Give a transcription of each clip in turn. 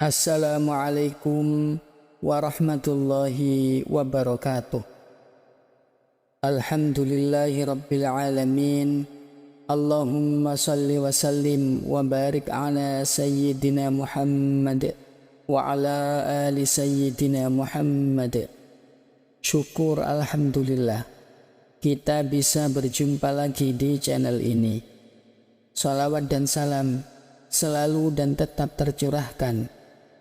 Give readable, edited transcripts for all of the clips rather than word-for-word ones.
Assalamualaikum warahmatullahi wabarakatuh. Alhamdulillahi rabbil alamin. Allahumma salli wa sallim wa barik ala sayyidina Muhammad wa ala ali sayyidina Muhammad. Syukur alhamdulillah kita bisa berjumpa lagi di channel ini. Salawat dan salam selalu dan tetap tercurahkan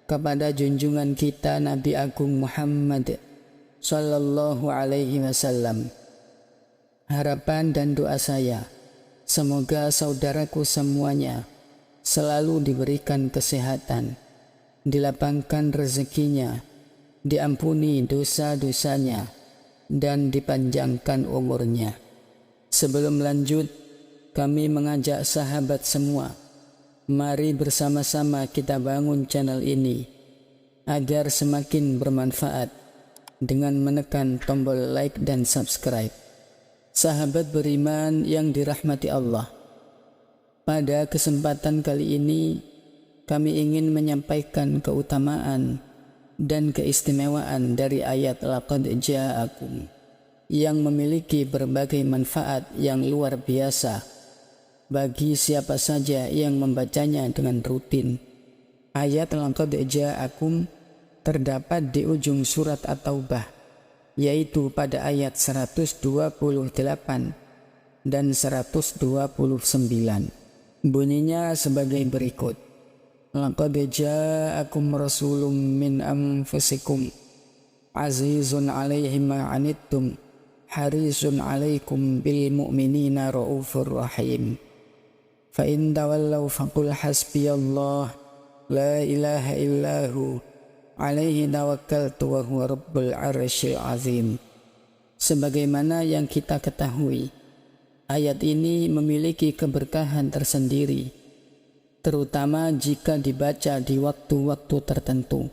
kepada junjungan kita Nabi Agung Muhammad sallallahu alaihi wasallam. Harapan dan doa saya, semoga saudaraku semuanya selalu diberikan kesehatan, dilapangkan rezekinya, diampuni dosa-dosanya, dan dipanjangkan umurnya. Sebelum lanjut, kami mengajak sahabat semua, mari bersama-sama kita bangun channel ini agar semakin bermanfaat dengan menekan tombol like dan subscribe. Sahabat beriman yang dirahmati Allah, pada kesempatan kali ini kami ingin menyampaikan keutamaan dan keistimewaan dari ayat laqad ja'akum yang memiliki berbagai manfaat yang luar biasa bagi siapa saja yang membacanya dengan rutin. Ayat laqad ja'akum terdapat di ujung surat At-Taubah, yaitu pada ayat 128 dan 129. Bunyinya sebagai berikut: laqad ja'akum rasulun min anfusikum azizun 'alaihi ma 'anittum harisun 'alaikum bil mu'minina raufur rahim. Fa in tawallaw faqul hasbiyallah la ilaha illahu alaihi tawakkaltu wa huwa rabbul arsyil azim. Sebagaimana yang kita ketahui, ayat ini memiliki keberkahan tersendiri, terutama jika dibaca di waktu-waktu tertentu,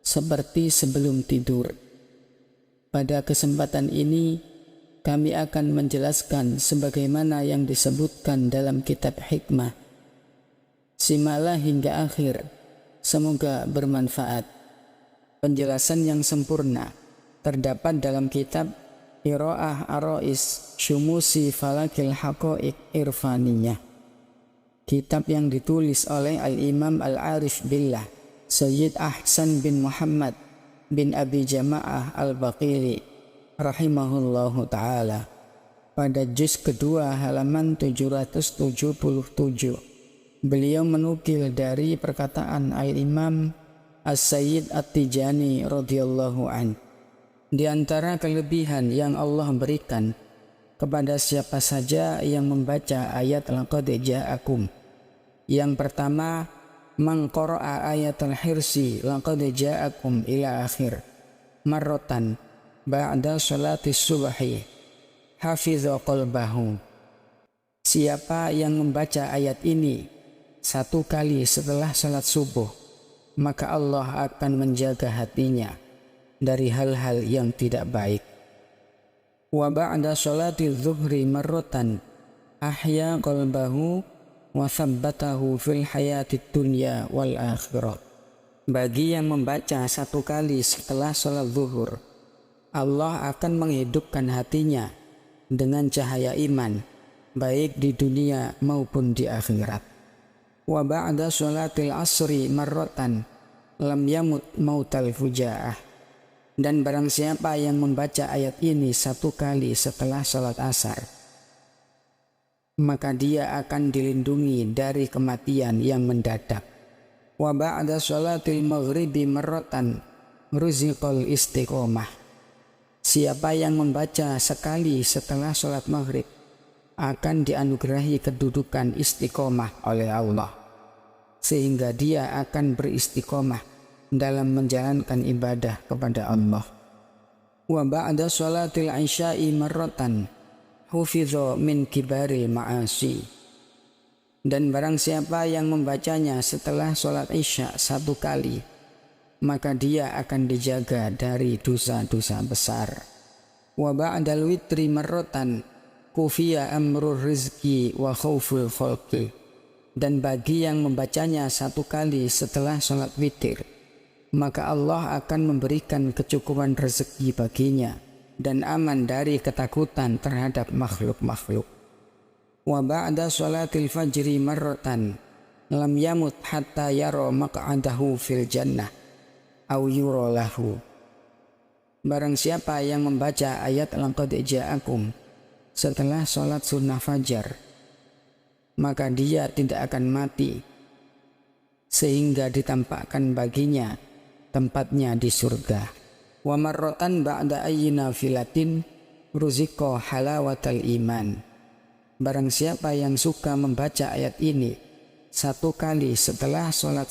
seperti sebelum tidur. Pada kesempatan ini, kami akan menjelaskan sebagaimana yang disebutkan dalam kitab hikmah. Simaklah hingga akhir, semoga bermanfaat. Penjelasan yang sempurna terdapat dalam kitab Ira'ah Arois Syumusi Falakil Haqa'iq Irfaniyah, kitab yang ditulis oleh Al-Imam Al-Arif Billah Sayyid Ahsan bin Muhammad bin Abi Jama'ah Al-Baqili rahimahullahu ta'ala, pada juz kedua halaman 777. Beliau menukil dari perkataan Al-Imam As-Sayyid At-Tijani radhiyallahu an. Di antara kelebihan yang Allah berikan kepada siapa saja yang membaca ayat laqad ja'akum, yang pertama, man qara'a ayatul hirsi laqad ja'akum ila akhir marratan ba'da sholati subhi hafidha qalbahu. Siapa yang membaca ayat ini satu kali setelah salat subuh, maka Allah akan menjaga hatinya dari hal-hal yang tidak baik. Wa ba'da sholati zuhri marratan ahya qalbahu wa thabbatahu fil hayatid dunya wal akhirah. Bagi yang membaca satu kali setelah sholat zuhur, Allah akan menghidupkan hatinya dengan cahaya iman, baik di dunia maupun di akhirat. Wa ba'da sholatil asri marratan lam yamut mautal fujaah. Dan barang siapa yang membaca ayat ini satu kali setelah sholat asar, maka dia akan dilindungi dari kematian yang mendadak. Wa ba'da sholatil maghribi marratan ruziqal istiqomah. Siapa yang membaca sekali setelah sholat maghrib akan dianugerahi kedudukan istiqomah oleh Allah, sehingga dia akan beristiqomah dalam menjalankan ibadah kepada Allah. Wa ba'da sholatil isya'i marratan hufidho min kibaril ma'asi. Dan barang siapa yang membacanya setelah sholat isya satu kali, maka dia akan dijaga dari dosa-dosa besar. Wa ba'dal witri marratan kufiya amrul rizki wa khauful khalqi. Dan bagi yang membacanya 1 kali setelah sholat witir, maka Allah akan memberikan kecukupan rezeki baginya dan aman dari ketakutan terhadap makhluk-makhluk. Wa ba'da sholatil fajri marratan lam yamut hatta yara maq'adahu fil jannah au yura lahu. Barang siapa yang membaca ayat laqad ja'akum setelah sholat sunnah fajar, maka dia tidak akan mati sehingga ditampakkan baginya tempatnya di surga. Wa marratan ba'da ayyina filatin ruziqa halawatal iman. Barang siapa yang suka membaca ayat ini 1 kali setelah sholat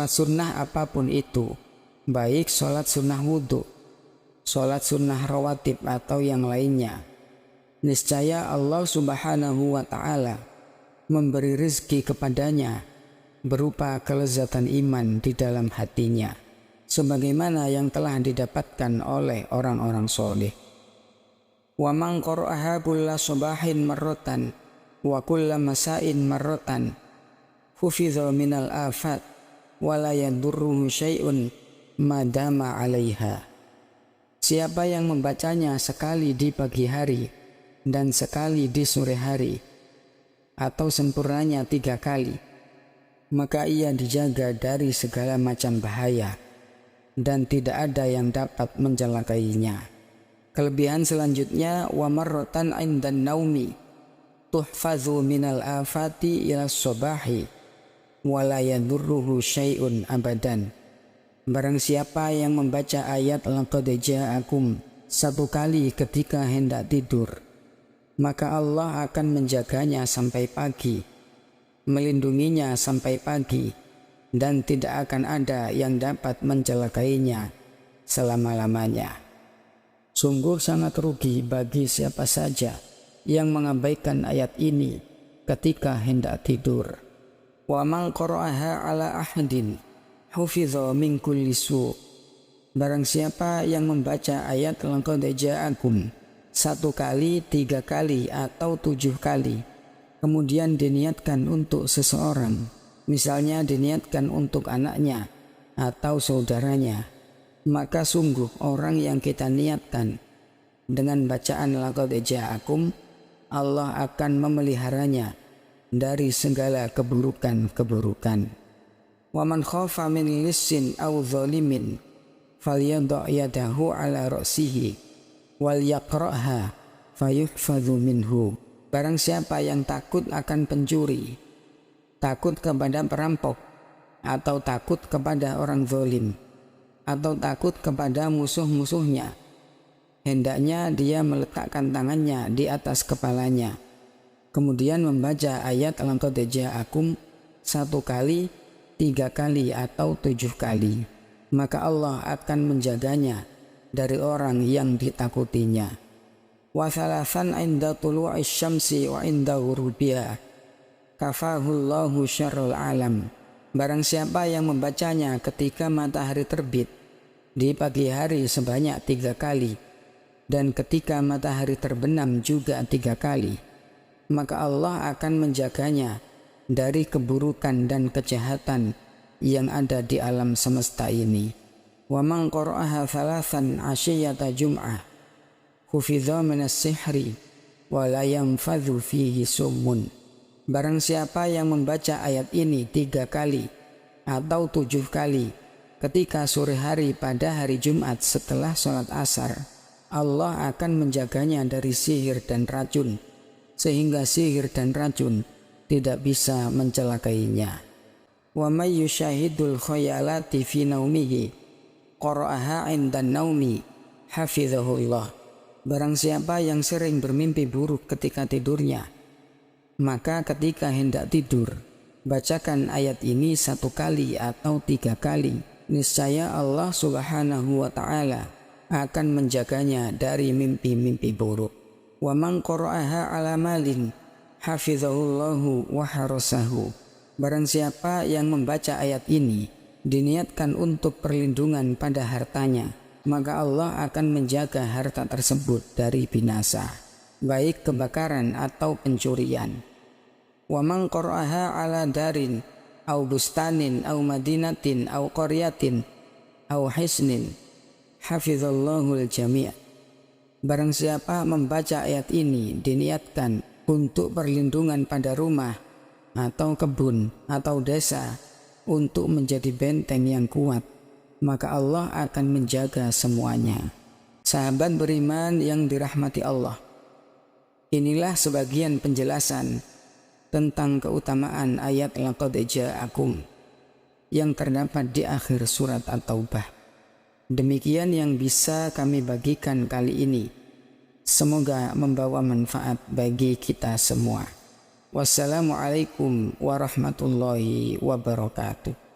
sunnah apapun itu, baik sholat sunnah wudhu, sholat sunnah rawatib atau yang lainnya, niscaya Allah Subhanahu wa ta'ala memberi rezeki kepadanya berupa kelezatan iman di dalam hatinya, sebagaimana yang telah didapatkan oleh orang-orang soleh. Wa man qara'aha kulla subahin marratan wa kulla masa'in marratan hufidha minal afat wa la yadurruhu syai'un madama 'alaiha. Siapa yang membacanya sekali di pagi hari dan sekali di sore hari, atau sempurnanya 3 kali, maka ia dijaga dari segala macam bahaya dan tidak ada yang dapat mencelakainya. Kelebihan selanjutnya, wa marratan 'indan naumi tuhfazu minal afati ila subahi wa la yadurruhu syai'un abadan. Barang siapa yang membaca ayat laqad ja'akum 1 kali ketika hendak tidur, maka Allah akan menjaganya sampai pagi, melindunginya sampai pagi, dan tidak akan ada yang dapat mencelakainya selama-lamanya. Sungguh sangat rugi bagi siapa saja yang mengabaikan ayat ini ketika hendak tidur. Wa man qara'aha ala ahadin hufidha min kulli su'. Barang siapa yang membaca ayat laqad ja'akum 1 kali, 3 kali, atau 7 kali, kemudian diniatkan untuk seseorang, misalnya diniatkan untuk anaknya atau saudaranya, maka sungguh orang yang kita niatkan dengan bacaan laqad ja'akum, Allah akan memeliharanya dari segala keburukan-keburukan. Wa man khafa min lissin aw zalimin falyadha' yadahu ala ra'sihi wal yaqra'ha fayuhfadhu minhu. Barang siapa yang takut akan pencuri, takut kepada perampok, atau takut kepada orang zalim, atau takut kepada musuh-musuhnya, hendaknya dia meletakkan tangannya di atas kepalanya, kemudian membaca ayat laqad ja'akum 1 kali, 3 kali, atau 7 kali, maka Allah akan menjaganya dari orang yang ditakutinya. Wa thalathan 'inda tulu'i syamsi wa 'inda ghurubiha kafahullahu syarrul alam. Barang siapa yang membacanya ketika matahari terbit di pagi hari sebanyak 3 kali dan ketika matahari terbenam juga 3 kali, maka Allah akan menjaganya dari keburukan dan kejahatan yang ada di alam semesta ini. Wa man qara'aha thalathan 'ashiyata jum'ah hufidha minas sihri wa la yanfadhu fihi summun. Barang siapa yang membaca ayat ini 3 kali atau 7 kali ketika sore hari pada hari Jumat setelah sholat asar, Allah akan menjaganya dari sihir dan racun, sehingga sihir dan racun tidak bisa mencelakainya. Wa may yushahidul khayalati fi naumihi qara'aha 'indan naumi hafizahullah. Barang siapa yang sering bermimpi buruk ketika tidurnya, maka ketika hendak tidur bacakan ayat ini 1 kali atau 3 kali, niscaya Allah Subhanahu wa ta'ala akan menjaganya dari mimpi-mimpi buruk. Wa man qara'aha 'ala malin hafizahullahu wa harasahu. Barang siapa yang membaca ayat ini diniatkan untuk perlindungan pada hartanya, maka Allah akan menjaga harta tersebut dari binasa, baik kebakaran atau pencurian. Wa man qara'aha ala darin au bustanin au madinatin au qaryatin au hisnin hafizallahu al-jami'. Barang siapa membaca ayat ini diniatkan untuk perlindungan pada rumah atau kebun atau desa untuk menjadi benteng yang kuat, maka Allah akan menjaga semuanya. Sahabat beriman yang dirahmati Allah, inilah sebagian penjelasan tentang keutamaan ayat laqad ja'akum yang terdapat di akhir surat At-Taubah. Demikian yang bisa kami bagikan kali ini. Semoga membawa manfaat bagi kita semua. Wassalamualaikum warahmatullahi wabarakatuh.